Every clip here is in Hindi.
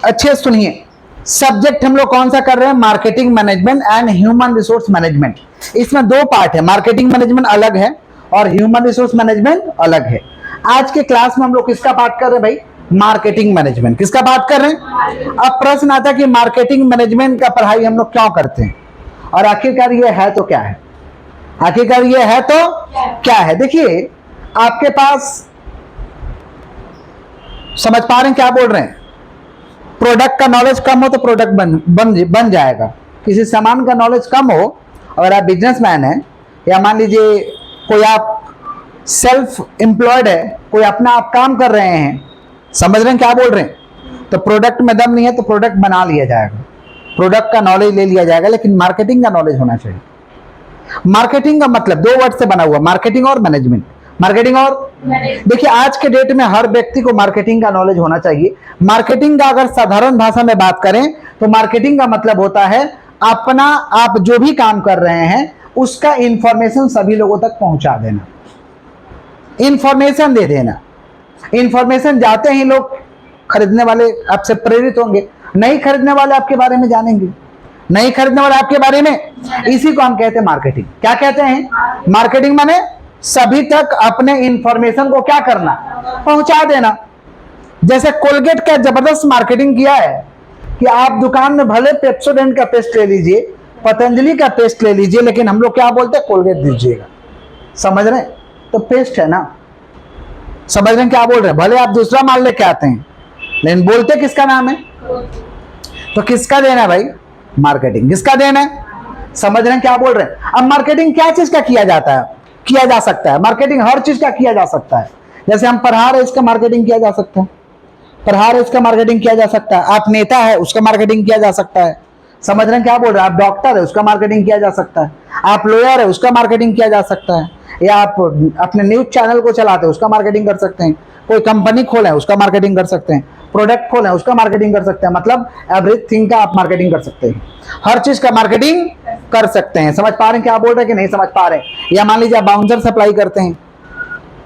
अच्छे सुनिए, सब्जेक्ट हम लोग कौन सा कर रहे हैं? Marketing management and human resource management. इसमें दो पार्ट है, मार्केटिंग मैनेजमेंट अलग है और ह्यूमन रिसोर्स मैनेजमेंट अलग है। आज के क्लास में हम लोग किसका पाठ कर रहे हैं भाई? Marketing management. किसका बात कर रहे हैं? अब प्रश्न आता है कि मार्केटिंग मैनेजमेंट का पढ़ाई हम लोग क्यों करते हैं और आखिरकार ये है तो क्या है? आखिरकार ये है तो क्या है? देखिए, आपके पास, समझ पा रहे हैं क्या बोल रहे हैं? प्रोडक्ट का नॉलेज कम हो तो प्रोडक्ट बन जाएगा। किसी सामान का नॉलेज कम हो, अगर आप बिजनेसमैन हैं या मान लीजिए कोई आप सेल्फ एम्प्लॉयड है, कोई अपना आप काम कर रहे हैं, समझ रहे हैं क्या बोल रहे हैं? तो प्रोडक्ट में दम नहीं है तो प्रोडक्ट बना लिया जाएगा, प्रोडक्ट का नॉलेज ले लिया जाएगा, लेकिन मार्केटिंग का नॉलेज होना चाहिए। मार्केटिंग का मतलब दो वर्ड से बना हुआ, मार्केटिंग और मैनेजमेंट। मार्केटिंग और देखिए, आज के डेट में हर व्यक्ति को मार्केटिंग का नॉलेज होना चाहिए। मार्केटिंग का अगर साधारण भाषा में बात करें तो मार्केटिंग का मतलब होता है अपना, आप जो भी काम कर रहे हैं उसका इंफॉर्मेशन सभी लोगों तक पहुंचा देना, इंफॉर्मेशन दे देना। इंफॉर्मेशन जाते ही लोग खरीदने वाले आपसे प्रेरित होंगे, नहीं खरीदने वाले आपके बारे में जानेंगे, नहीं खरीदने वाले आपके बारे में, इसी को हम कहते हैं मार्केटिंग। क्या कहते हैं? मार्केटिंग माने सभी तक अपने इंफॉर्मेशन को क्या करना? पहुंचा देना। जैसे कोलगेट का जबरदस्त मार्केटिंग किया है कि आप दुकान में भले पेप्सोडेंट का पेस्ट ले लीजिए, पतंजलि का पेस्ट ले लीजिए, लेकिन हम लोग क्या बोलते हैं? कोलगेट दीजिएगा। समझ रहे हैं? तो पेस्ट है ना, समझ रहे हैं क्या बोल रहे हैं? भले आप दूसरा माल लेके आते हैं, लेकिन बोलते किसका नाम है? तो किसका देना है भाई? मार्केटिंग। किसका देना है? समझ रहे हैं क्या बोल रहे हैं? अब मार्केटिंग क्या चीज का किया जाता है, किया जा सकता है? मार्केटिंग हर चीज का किया जा सकता है। जैसे हम पढ़ा रहे, इसका मार्केटिंग किया जा सकता है, पढ़ा रहे इसका मार्केटिंग किया जा सकता है। आप नेता है, उसका मार्केटिंग किया जा सकता है। समझ रहे हैं क्या बोल रहे हैं? आप डॉक्टर है, उसका मार्केटिंग किया जा सकता है। आप लॉयर है, उसका मार्केटिंग किया जा सकता है। या आप अपने न्यूज चैनल को चलाते हैं, उसका मार्केटिंग कर सकते हैं। कोई कंपनी खोले, उसका मार्केटिंग कर सकते हैं। प्रोडक्ट खोले, उसका मार्केटिंग कर सकते हैं। मतलब एवरीथिंग का आप मार्केटिंग कर सकते हैं, हर चीज का मार्केटिंग कर सकते हैं। समझ पा रहे हैं क्या बोल रहे हैं कि नहीं समझ पा रहे हैं? या मान लीजिए आप बाउंसर सप्लाई करते हैं,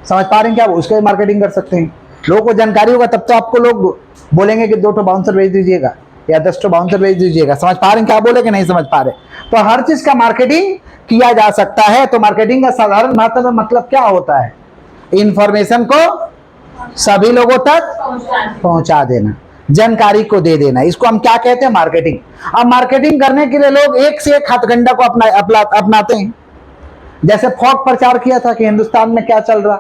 समझ पा रहे हैं क्या? उसका मार्केटिंग कर सकते हैं। लोगों को जानकारी होगा तब तो आपको लोग बोलेंगे कि 2 ठो बाउंसर भेज दीजिएगा या 10 ठो बाउंसर भेज दीजिएगा। समझ पा रहे हैं क्या बोले कि नहीं समझ पा रहे? तो हर चीज का मार्केटिंग किया जा सकता है। तो मार्केटिंग का साधारण भाषा में मतलब क्या होता है? इंफॉर्मेशन को सभी लोगों तक पहुंचा देना, जानकारी को दे देना, इसको हम क्या कहते हैं? मार्केटिंग। अब मार्केटिंग करने के लिए लोग एक से एक हथकंडा को अपनाते हैं। जैसे फॉग प्रचार किया था कि हिंदुस्तान में क्या चल रहा,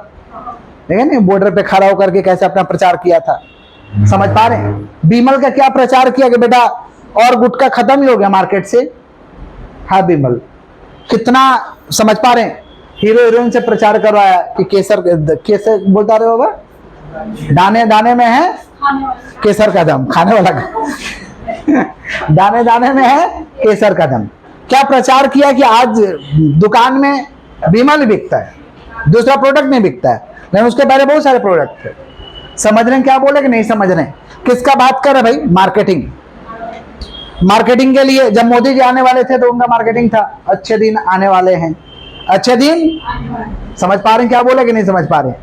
देखिए नहीं, बॉर्डर पे खड़ा होकर के कैसे अपना प्रचार किया था। समझ पा रहे हैं? बीमल का क्या प्रचार किया कि बेटा और गुटखा खत्म ही हो गया मार्केट से। हाँ बीमल कितना, समझ पा रहे हैं? हीरो हीरोइन से प्रचार करवाया कि केसर, केसर बोलता रहे बाबा, दाने दाने में है केसर का दम, खाने वाला दाने दाने में है केसर का दम। क्या प्रचार किया कि आज दुकान में बीमल बिकता है, दूसरा प्रोडक्ट नहीं बिकता है, लेकिन उसके पहले बहुत सारे प्रोडक्ट थे। समझ रहे हैं क्या बोले कि नहीं समझ रहे हैं? किसका बात कर रहे भाई? मार्केटिंग। मार्केटिंग के लिए जब मोदी जी आने वाले थे तो उनका मार्केटिंग था, अच्छे दिन आने वाले हैं, अच्छे दिन। समझ पा रहे हैं क्या बोले कि नहीं समझ पा रहे?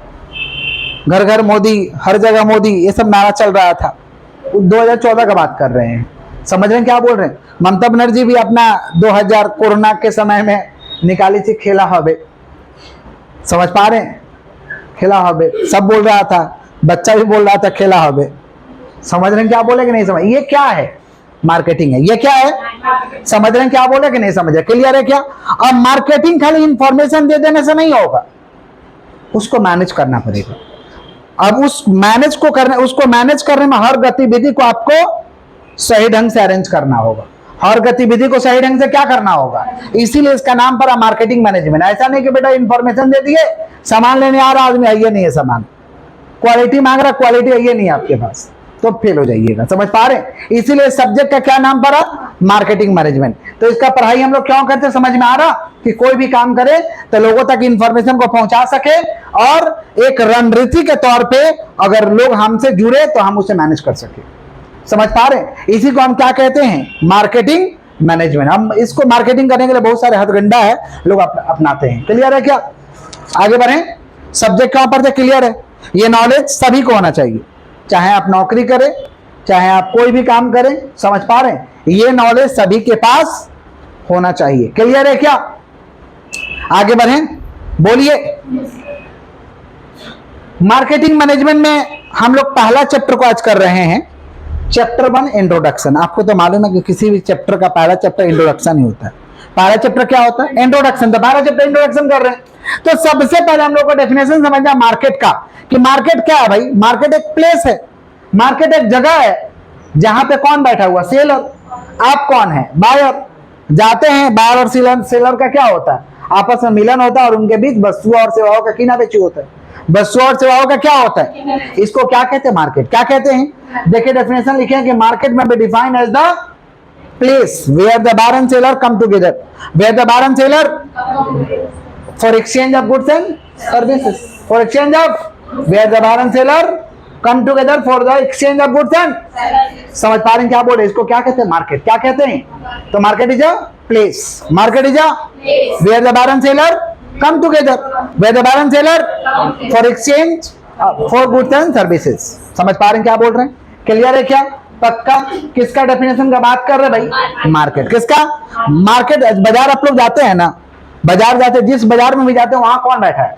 घर घर मोदी, हर जगह मोदी, ये सब नारा चल रहा था। 2014 का बात कर रहे हैं। समझ रहे हैं क्या बोल रहे हैं? ममता बनर्जी भी अपना 2000 कोरोना के समय में निकाली थी खेला हबे। समझ पा रहे हैं? खेला हबे सब बोल रहा था, बच्चा भी बोल रहा था खेला हबे। समझ रहे हैं क्या बोले कि नहीं समझ? ये क्या है? मार्केटिंग है। ये क्या है? समझ रहे हैं क्या बोले कि नहीं समझ रहे? क्लियर है क्या? अब मार्केटिंग खाली इंफॉर्मेशन दे देने से नहीं होगा, उसको मैनेज करना पड़ेगा। अब उसको मैनेज करने में हर गतिविधि को आपको सही ढंग से अरेंज करना होगा। हर गतिविधि को सही ढंग से क्या करना होगा? इसीलिए इसका नाम पड़ा मार्केटिंग मैनेजमेंट। ऐसा नहीं कि बेटा इंफॉर्मेशन दे दिए, सामान लेने आ रहा आदमी, आइए नहीं है सामान, क्वालिटी मांग रहा, क्वालिटी आइए नहीं आपके पास, तो फेल हो जाइएगा। समझ पा रहे हैं? इसीलिए सब्जेक्ट का क्या नाम पड़ा? Marketing management. तो इसका पढ़ाई हम लोग क्यों करते? समझ में आ रहा कि कोई भी काम करे तो लोगों तक इंफॉर्मेशन को पहुंचा सके, और एक रणनीति के तौर पे अगर लोग हमसे जुड़े तो हम उसे मैनेज कर सके। समझ पा रहे हैं? इसी को हम क्या कहते हैं? Marketing management. हम इसको मार्केटिंग करने के लिए बहुत सारे हथकंडा है, लोग अपनाते हैं। क्लियर है क्या? आगे बढ़े। सब्जेक्ट कहां पर थे? क्लियर है? ये नॉलेज सभी को होना चाहिए, चाहे आप नौकरी करें, चाहे आप कोई भी काम करें, समझ पा रहे हैं, ये नॉलेज सभी के पास होना चाहिए। क्लियर है क्या? आगे बढ़ें, बोलिए। मार्केटिंग मैनेजमेंट में हम लोग पहला चैप्टर को आज कर रहे हैं, चैप्टर 1 इंट्रोडक्शन। आपको तो मालूम है कि किसी भी चैप्टर का पहला चैप्टर इंट्रोडक्शन ही होता है। पहला चैप्टर क्या होता है? इंट्रोडक्शन। तो पहला चैप्टर इंट्रोडक्शन कर रहे हैं, तो सबसे पहले हम लोग को डेफिनेशन समझना मार्केट का, कि मार्केट क्या है भाई। मार्केट एक प्लेस है, मार्केट एक जगह है जहां पे कौन बैठा हुआ? सेलर। आप कौन है? बायर। जाते हैं, बायर और सेलर का क्या होता है? आपस में मिलन होता है और उनके बीच वस्तुओं और सेवाओं का कीना बेची होता है। वस्तुओं और सेवाओं का क्या होता है? इसको क्या कहते हैं? मार्केट। क्या कहते हैं? देखिए डेफिनेशन लिखे हैं कि मार्केट में be defined as the place where the buyer and seller come together, where the buyer and seller for exchange of goods and services, for exchange of, where the buyer and seller come together for the exchange of goods and. समझ पा रहे हैं क्या बोल रहे हैं? इसको क्या कहते हैं? मार्केट। क्या कहते हैं? तो market is a place, market is a where the buyer and seller come together, where the buyer and seller for exchange for goods and services। समझ पा रहे हैं क्या बोल रहे हैं? क्लियर है क्या? पक्का? किसका डेफिनेशन का बात कर रहे हैं भाई? मार्केट। किसका? मार्केट। बाजार आप लोग जाते हैं ना, बाजार जाते हैं, जिस बाजार में भी जाते हैं वहां कौन बैठा है?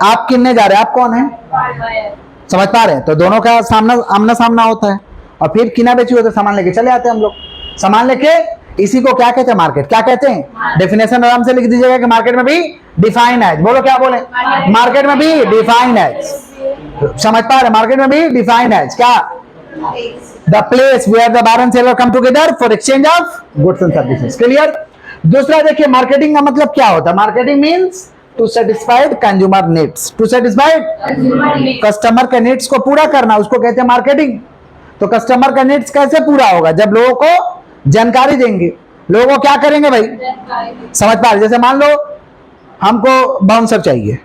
आप किन्ने जा रहे हैं? आप कौन है? समझ पा रहे हैं? तो दोनों का आमना सामना होता है और फिर किना बेची होता है, सामान लेके चले आते हैं हम लोग, सामान लेके। इसी को क्या कहते हैं? मार्केट। क्या कहते हैं? डेफिनेशन आराम से लिख दीजिएगा कि मार्केट में भी डिफाइन है। बोलो क्या बोले? मार्केट में भी डिफाइन है। समझ पा रहे? मार्केट में भी डिफाइन है क्या? The place where the buyer and seller come together for exchange of goods and services. Clear? दूसरा देखिए, मार्केटिंग का मतलब क्या होता है? Marketing means to satisfied consumer needs, to satisfied customer के नीड्स को पूरा करना, उसको कहते हैं मार्केटिंग। तो कस्टमर का नीड्स कैसे पूरा होगा? जब लोगों को जानकारी देंगे। लोगों को क्या करेंगे भाई? समझ पा रहे? जैसे मान लो हमको बाउंसर चाहिए,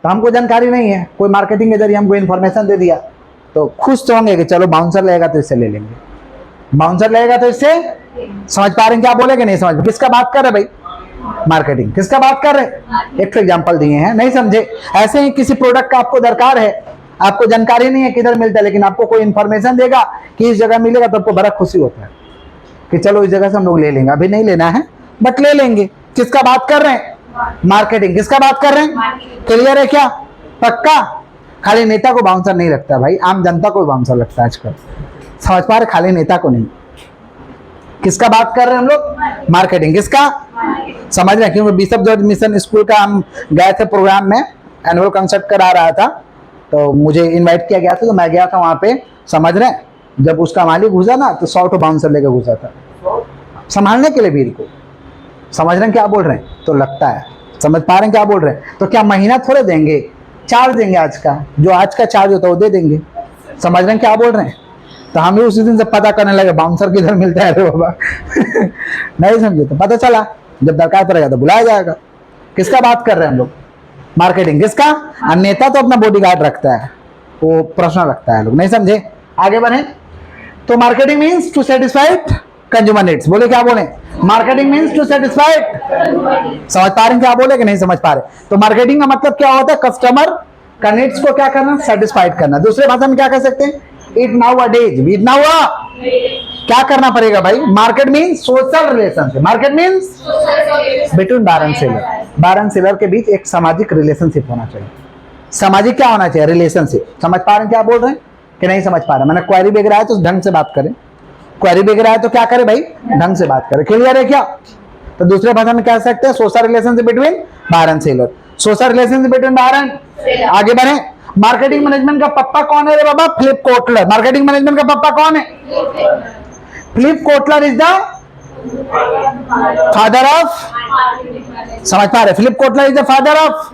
तो हमको जानकारी नहीं है, कोई मार्केटिंग के जरिए हमको इन्फॉर्मेशन दे दिया, तो खुश तो होंगे कि चलो बाउंसर लगेगा तो इससे ले लेंगे, बाउंसर लगेगा तो इससे। समझ पा रहे हैं क्या बोले कि नहीं समझ? किसका बात कर रहे भाई? मार्केटिंग। किसका बात कर रहे? एक एग्जाम्पल दिए हैं, नहीं समझे? ऐसे ही किसी प्रोडक्ट का आपको दरकार है, आपको जानकारी नहीं है किधर मिलता है, लेकिन आपको कोई इन्फॉर्मेशन देगा कि इस जगह मिलेगा, तो आपको बड़ा खुशी होता है कि चलो इस जगह से हम लोग ले लेंगे। अभी नहीं लेना है बट ले लेंगे। किसका बात कर रहे हैं? मार्केटिंग। किसका बात कर रहे हैं? क्लियर है क्या? पक्का? खाली नेता को बाउंसर नहीं लगता भाई, आम जनता को बाउंसर लगता है आजकल। समझ पा रहे? खाली नेता को नहीं। किसका बात कर रहे हैं हम लोग? मार्केटिंग। किसका? समझ रहे हैं? क्योंकि बिशप जॉर्ज मिशन स्कूल का हम गए थे प्रोग्राम में, एनुअल कंसर्ट करा रहा था, तो मुझे इन्वाइट किया गया था, तो मैं गया था वहां पे। समझ रहे हैं? जब उसका मालिक घुसा ना, तो 100 बाउंसर लेकर घुसा था संभालने के लिए भीड़ को। समझ रहे हैं क्या बोल रहे हैं? तो लगता है। समझ पा रहे हैं क्या बोल रहे हैं? तो क्या महीना थोड़े देंगे, चार्ज देंगे, आज का जो आज का चार्ज होता है वो दे देंगे। समझ रहे हैं क्या बोल रहे हैं? तो हम भी उसी दिन से पता करने लगे बाउंसर किधर मिलता है। रे बाबा नहीं समझे? तो पता चला जब दरकार पड़ेगा तो बुलाया जाएगा। किसका बात कर रहे हैं हम लोग? मार्केटिंग। किसका? नेता तो अपना बॉडीगार्ड रखता है, वो प्रश्न रखता है, लोग नहीं समझे? आगे बढ़े। तो marketing means to satisfied consumer needs. बोले क्या बोले? Marketing means to satisfied. समझ पा रहे हैं क्या बोले कि नहीं समझ पा रहे? तो मार्केटिंग का मतलब क्या होता है? कस्टमर का नीड्स को क्या करना? सेटिस्फाइड करना। दूसरे भाषा में क्या कह सकते हैं? It nowadays, it now क्या करना पड़ेगा भाई? Market means social relationship. Market means between buyer and seller, buyer and seller के बीच एक सामाजिक रिलेशनशिप होना चाहिए। सामाजिक क्या होना चाहिए? रिलेशनशिप। समझ पा रहे हैं क्या बोल रहे हैं कि नहीं समझ पा रहे? मैंने क्वेरी भेज रहा है तो ढंग से बात करें, क्वेरी भेज रहा है तो क्या करे भाई? ढंग से बात करें। क्लियर है क्या? तो दूसरे भाषा में कह सकते हैं social relationship between buyer and seller, social relationship between buyer and. आगे बढ़े। मार्केटिंग मैनेजमेंट का पप्पा कौन है रे बाबा? Philip Kotler. मार्केटिंग मैनेजमेंट का पप्पा कौन है? Philip Kotler is the father of. समझ पा रहे? Philip Kotler is the father of,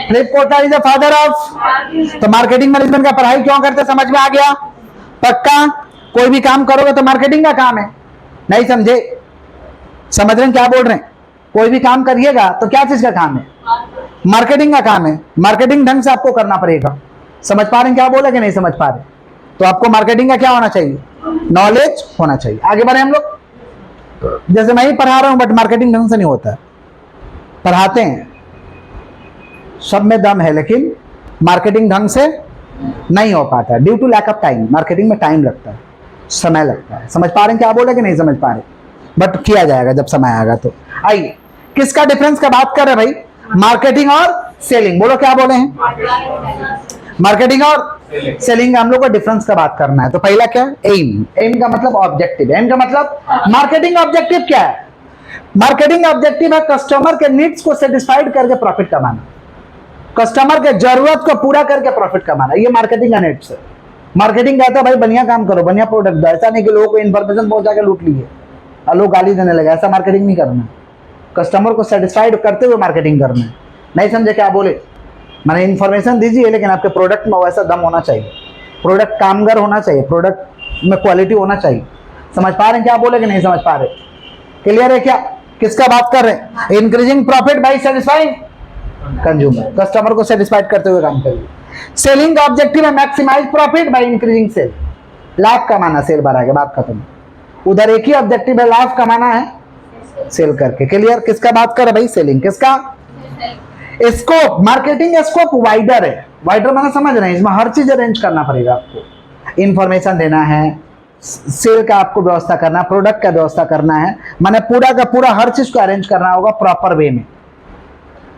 Philip Kotler is the father of. तो मार्केटिंग मैनेजमेंट का पढ़ाई क्यों करते? समझ में आ गया? पक्का? कोई भी काम करोगे तो मार्केटिंग का काम है, नहीं समझे? समझ रहे हैं क्या बोल रहे हैं? कोई भी काम करिएगा तो क्या चीज का काम है? मार्केटिंग का काम है। मार्केटिंग ढंग से आपको करना पड़ेगा। समझ पा रहे हैं क्या बोला कि नहीं समझ पा रहे? तो आपको मार्केटिंग का क्या होना चाहिए? नॉलेज होना चाहिए। आगे बढ़े हम लोग। जैसे मैं ही पढ़ा रहा हूं बट मार्केटिंग ढंग से नहीं होता है। पढ़ाते हैं, सब में दम है, लेकिन मार्केटिंग ढंग से नहीं हो पाता, due to lack of time. Marketing में टाइम लगता है, समय लगता है। समझ पा रहे हैं क्या बोले कि नहीं समझ पा रहे, बट किया जाएगा जब समय आएगा। तो आइए, किसका डिफरेंस का बात कर रहे हैं भाई? मार्केटिंग और सेलिंग। बोलो क्या बोले हैं? मार्केटिंग और सेलिंग का हम लोग को डिफरेंस का बात करना है। तो पहला क्या है? एम। एम का मतलब ऑब्जेक्टिव। एम का मतलब मार्केटिंग ऑब्जेक्टिव क्या है? मार्केटिंग ऑब्जेक्टिव है कस्टमर के नीड्स को सेटिस्फाइड करके प्रॉफिट कमाना, कस्टमर के जरूरत को पूरा करके प्रॉफिट कमाना, ये मार्केटिंग का नीड्स है। मार्केटिंग कहता है भाई बढ़िया काम करो, बढ़िया प्रोडक्ट दो। ऐसा नहीं कि लोगों को इन्फॉर्मेशन पहुंचा के लूट लिए और लोग गाली देने लगे, ऐसा मार्केटिंग नहीं करना। कस्टमर को सेटिस्फाइड करते हुए मार्केटिंग करना है। नहीं समझे क्या बोले? मैंने इन्फॉर्मेशन दीजिए, लेकिन आपके प्रोडक्ट में वैसा दम होना चाहिए, प्रोडक्ट कामगार होना चाहिए, प्रोडक्ट में क्वालिटी होना चाहिए। समझ पा रहे हैं क्या बोले कि नहीं समझ पा रहे? क्लियर है क्या? किसका बात कर रहे हैं? Increasing profit by satisfying consumer, customer को सेटिस्फाइड करते हुए काम करिए। सेलिंग का ऑब्जेक्टिव है maximise profit by increasing sale, लाभ कमाना, सेल बढ़ा के, बात खत्म। उधर एक ही ऑब्जेक्टिव है, लाभ कमाना है सेल करके। क्लियर? किसका बात कर रहे भाई? सेलिंग। किसका? स्कोप। मार्केटिंग स्कोप वाइडर है। वाइडर मैंने समझ रहे हैं, इसमें हर चीज अरेंज करना पड़ेगा आपको। इंफॉर्मेशन देना है, सेल का आपको व्यवस्था करना, प्रोडक्ट का व्यवस्था करना है, माने पूरा का पूरा हर चीज को अरेंज करना होगा प्रॉपर वे में।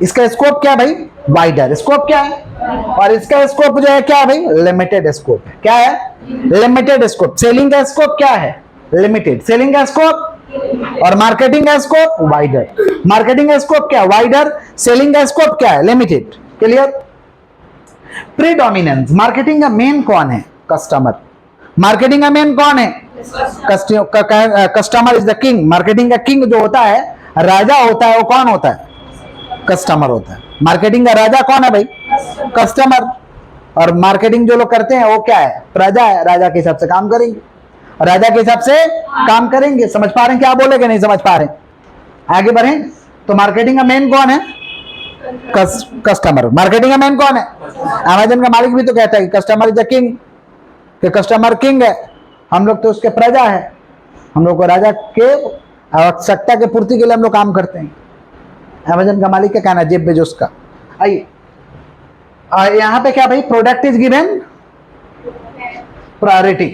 इसका स्कोप क्या है भाई? वाइडर। स्कोप क्या है? और इसका स्कोप जो है क्या है भाई? लिमिटेड स्कोप है। क्या है? Limited scope. सेलिंग का स्कोप क्या है? लिमिटेड। सेलिंग का स्कोप और मार्केटिंग का स्कोप वाइडर। मार्केटिंग का स्कोप क्या है? वाइडर। सेलिंग का स्कोप क्या है? लिमिटेड। क्लियर? प्रीडोमिनेंस। मार्केटिंग का मेन कौन है? कस्टमर। मार्केटिंग का मेन कौन है? Customer is the king. Marketing का किंग जो होता है, राजा होता है, वो कौन होता है? कस्टमर होता है। मार्केटिंग का राजा कौन है भाई? कस्टमर। और मार्केटिंग जो लोग करते हैं वो क्या है? प्रजा है, राजा के हिसाब से काम करेंगे, राजा के हिसाब से काम करेंगे। समझ पा रहे हैं क्या बोले कि नहीं समझ पा रहे? आगे बढ़े तो मार्केटिंग का मेन कौन है? कस्टमर। मार्केटिंग का मेन कौन है? अमेजन का मालिक भी तो कहता है कि कस्टमर इज द किंग, कि कस्टमर किंग है, हम लोग तो उसके प्रजा है, हम लोग को राजा के आवश्यकता के पूर्ति के लिए हम लोग काम करते हैं। अमेजन का मालिक क्या कहना है? जेफ बेजोस का। आइए, यहां पे क्या भाई? Product is given priority.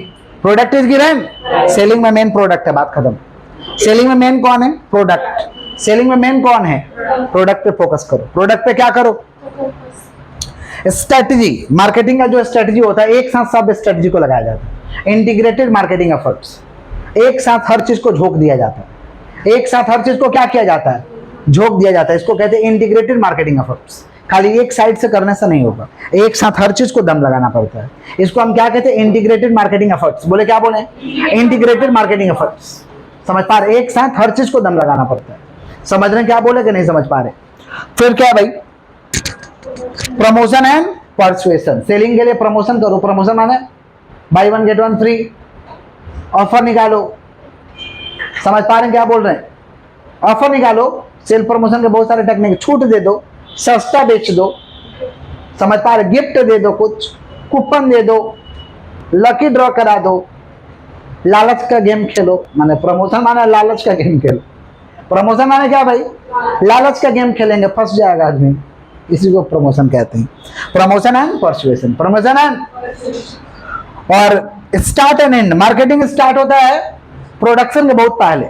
Product is given. Selling में मेन प्रोडक्ट है, बात खत्म। सेलिंग में मेन कौन है? प्रोडक्ट। सेलिंग में मेन कौन है? प्रोडक्ट पे फोकस करो, प्रोडक्ट पे क्या करो? स्ट्रेटजी। मार्केटिंग का जो स्ट्रेटजी होता है, एक साथ सब स्ट्रेटजी को लगाया जाता है। इंटीग्रेटेड मार्केटिंग एफर्ट्स, एक साथ हर चीज को झोंक दिया जाता है। एक साथ हर चीज को क्या किया जाता है? झोंक दिया जाता है। इसको कहते हैं इंटीग्रेटेड मार्केटिंग एफर्ट्स। खाली एक साइड से करने से नहीं होगा, एक साथ हर चीज को दम लगाना पड़ता है। इसको हम क्या कहते हैं? Integrated marketing efforts. बोले क्या बोले? Integrated marketing efforts. समझ पा रहे? एक साथ हर चीज को दम लगाना पड़ता है। समझ रहे क्या बोले कि नहीं समझ पा रहे? फिर क्या भाई? Promotion and persuasion. सेलिंग के लिए प्रमोशन करो। प्रमोशन माने बाय 1 गेट 1 फ्री, ऑफर निकालो। समझ पा रहे क्या बोल रहे हैं? ऑफर निकालो। सेल प्रमोशन के बहुत सारे टेक्निक, छूट दे दो, सस्ता बेच दो। समझ पा रहे? गिफ्ट दे दो, कुछ कूपन दे दो, लकी ड्रॉ करा दो, लालच का गेम खेलो। माने प्रमोशन माने लालच का गेम खेलो। प्रमोशन माने क्या भाई? लालच का गेम खेलेंगे, फंस जाएगा आदमी, इसी को प्रमोशन कहते हैं। Promotion and persuasion. Promotion end और start end end. Marketing start होता है प्रोडक्शन के बहुत पहले,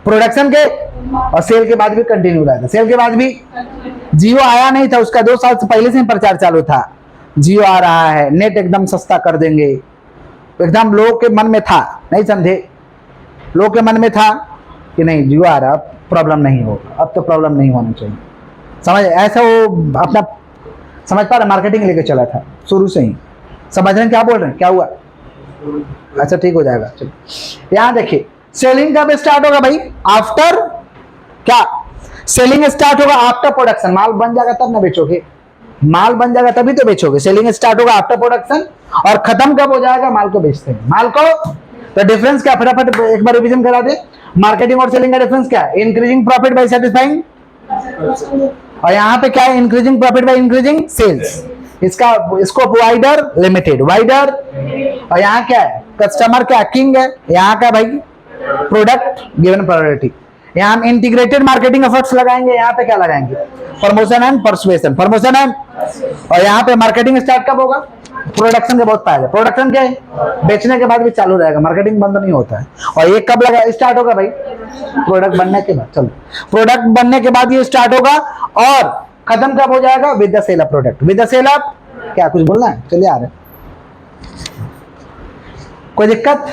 प्रोडक्शन के और सेल के बाद भी कंटिन्यू रहता है। सेल के बाद भी जियो आया नहीं था, उसका 2 साल से पहले से ही प्रचार चालू था, जियो आ रहा है, नेट एकदम सस्ता कर देंगे। एकदम लोगों के मन में था, नहीं समझे? लोगों के मन में था कि नहीं जियो आ रहा, अब प्रॉब्लम नहीं होगा, अब तो प्रॉब्लम नहीं होना चाहिए। समझ ऐसा वो अपना समझ पा रहे? मार्केटिंग लेके चला था शुरू से ही। समझ रहे हैं क्या बोल रहे हैं? क्या हुआ? अच्छा ठीक हो जाएगा। चलिए यहां देखिए, सेलिंग कब स्टार्ट होगा भाई? आफ्टर क्या? सेलिंग स्टार्ट होगा आफ्टर प्रोडक्शन। माल बन जाएगा तब ना बेचोगे, माल बन जाएगा तभी तो बेचोगे। सेलिंग स्टार्ट होगा आफ्टर प्रोडक्शन और खत्म कब हो जाएगा? माल को बेचते हैं। माल को तो डिफरेंस क्या? फटाफट एक बार रिवीजन करा दे। मार्केटिंग और सेलिंग का डिफरेंस क्या है? इंक्रीजिंग प्रॉफिट बाय सेटिस्फाइंग, और यहाँ पे क्या है? Increasing profit by increasing sales. इसका स्कोप वाइडर, लिमिटेड। वाइडर और यहाँ क्या है? कस्टमर क्या? किंग है। यहाँ का भाई प्रोडक्ट गिवन प्रायोरिटी। यहाँ हम इंटीग्रेटेड मार्केटिंग एफर्ट्स लगाएंगे, यहाँ पे क्या लगाएंगे, promotion and persuasion, promotion end, और यहाँ पे मार्केटिंग स्टार्ट कब होगा, प्रोडक्शन के बहुत फायदे, प्रोडक्शन क्या है, बेचने के बाद भी चालू रहेगा, मार्केटिंग बंद नहीं होता है। और ये कब लगा स्टार्ट होगा भाई, प्रोडक्ट बनने के बाद, चलो प्रोडक्ट बनने के बाद ये स्टार्ट होगा, और खत्म कब हो जाएगा, with the sale of product, with the sale of, क्या कुछ बोलना है, चलिए आ रहे, कोई दिक्कत।